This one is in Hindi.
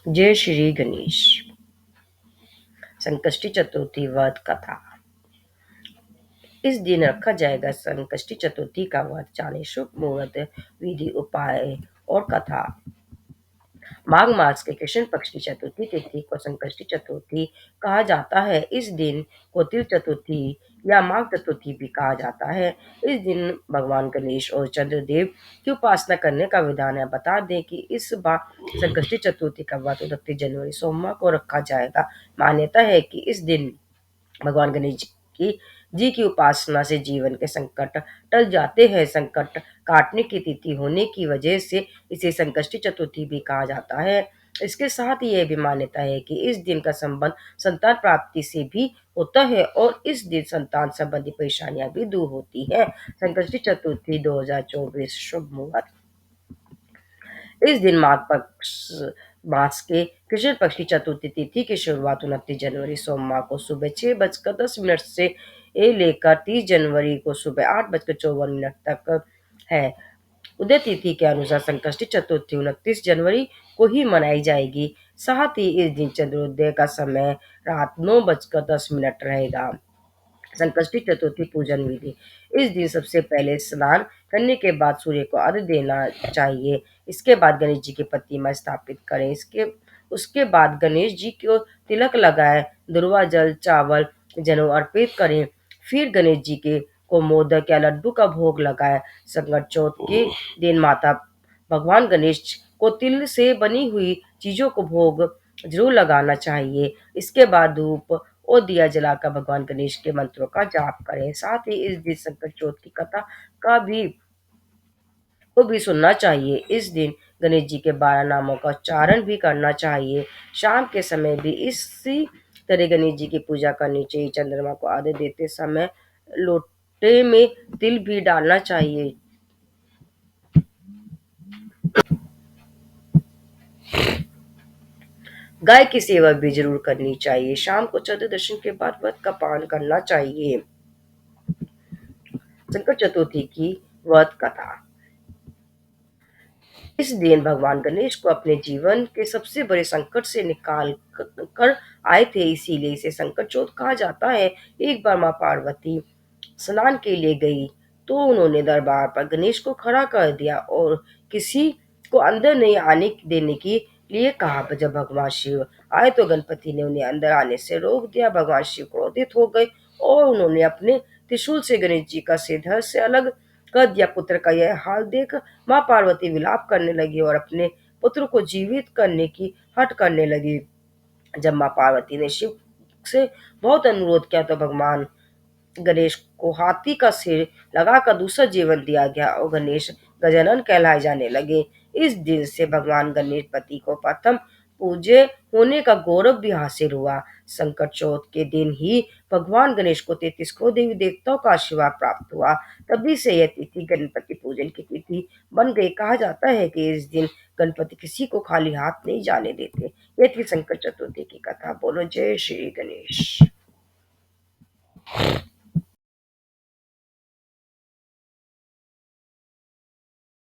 जय श्री गणेश। संकष्टी चतुर्थी व्रत कथा। इस दिन रखा जाएगा संकष्टी चतुर्थी का व्रत। जाने शुभ मुहूर्त, विधि, उपाय और कथा। माघ मास के कृष्ण पक्ष की चतुर्थी तिथि को संकष्टी चतुर्थी कहा जाता है। इस दिन को तिल चतुर्थी या माघ चतुर्थी भी कहा जाता है। इस दिन भगवान गणेश और चंद्रदेव की उपासना करने का विधान है। बता दें कि इस बार संकष्टी चतुर्थी का व्रत 29 जनवरी सोमवार को रखा जाएगा। मान्यता है कि इस दिन भगवान गणेश जी की उपासना से जीवन के संकट टल जाते हैं। संकट काटने की तिथि होने की वजह से इसे संकष्टी चतुर्थी भी कहा जाता है। इसके साथ ही यह भी मान्यता है कि इस दिन का संबंध संतान प्राप्ति से भी होता है और इस दिन संतान संबंधी परेशानियां भी दूर होती है। संकष्टी चतुर्थी 2024 शुभ मुहूर्त। इस दिन माघ पक्ष मास के कृष्ण पक्ष की चतुर्थी तिथि की शुरुआत 29 जनवरी सोमवार को सुबह 6:10 से लेकर 30 जनवरी को सुबह 8:54 तक है। उदय तिथि के अनुसार संकष्टी चतुर्थी 29 जनवरी को ही मनाई जाएगी। साथ ही इस दिन चंद्रोदय का समय रात 9:10 रहेगा। संकष्टी चतुर्थी पूजन विधि। इस दिन सबसे पहले स्नान करने के बाद सूर्य को अर्घ्य देना चाहिए। इसके बाद गणेश जी की प्रतिमा स्थापित करें। इसके उसके बाद गणेश जी को तिलक लगाएं, दुर्वा जल, चावल, जनेऊ अर्पित करें। फिर गणेश जी के को मोदक या लड्डू का भोग लगाएं। संकट चौथ के दिन माता भगवान गणेश को तिल से बनी हुई चीजों को भोग जरूर लगाना चाहिए। इसके बाद धूप और दिया जलाकर भगवान गणेश के मंत्रों का जाप करें। साथ ही इस दिन संकट चौथ की कथा का भी को भी सुनना चाहिए। इस दिन गणेश जी के 12 नामों का उच्चारण भी करना चाहिए। शाम के समय भी इसी तरह गणेश जी की पूजा करनी चाहिए। चंद्रमा को आधे देते समय लोटे में तिल भी डालना चाहिए। गाय की सेवा भी जरूर करनी चाहिए। शाम को चंद्र दर्शन के बाद व्रत का पालन करना चाहिए। संकट चतुर्थी की व्रत कथा। इस दिन भगवान गणेश को अपने जीवन के सबसे बड़े संकट से निकाल कर आए थे, इसीलिए इसे संकट चौथ कहा जाता है। एक बार माँ पार्वती स्नान के लिए गई तो उन्होंने दरबार पर गणेश को खड़ा कर दिया और किसी को अंदर नहीं आने देने के लिए कहा। जब भगवान शिव आए तो गणपति ने उन्हें अंदर आने से रोक दिया। भगवान शिव क्रोधित हो गए और उन्होंने अपने त्रिशूल से गणेश जी का सिर धड़ से अलग कर दिया। पुत्र का यह हाल देख माँ पार्वती विलाप करने लगी और अपने पुत्र को जीवित करने की हट करने लगी। जब माँ पार्वती ने शिव से बहुत अनुरोध किया तो भगवान गणेश को हाथी का सिर लगाकर दूसरा जीवन दिया गया और गणेश गजानन कहलाए जाने लगे। इस दिन से भगवान गणपति को प्रथम पूज्य होने का गौरव भी हासिल हुआ। संकट चौथ के दिन ही भगवान गणेश को 33 करोड़ देवी देवताओं का आशीर्वाद प्राप्त हुआ। तभी से यह तिथि गणपति पूजन की तिथि बन गई। कहा जाता है कि इस दिन गणपति किसी को खाली हाथ नहीं जाने देते। यह थी संकट चतुर्थी की कथा। बोलो जय श्री गणेश।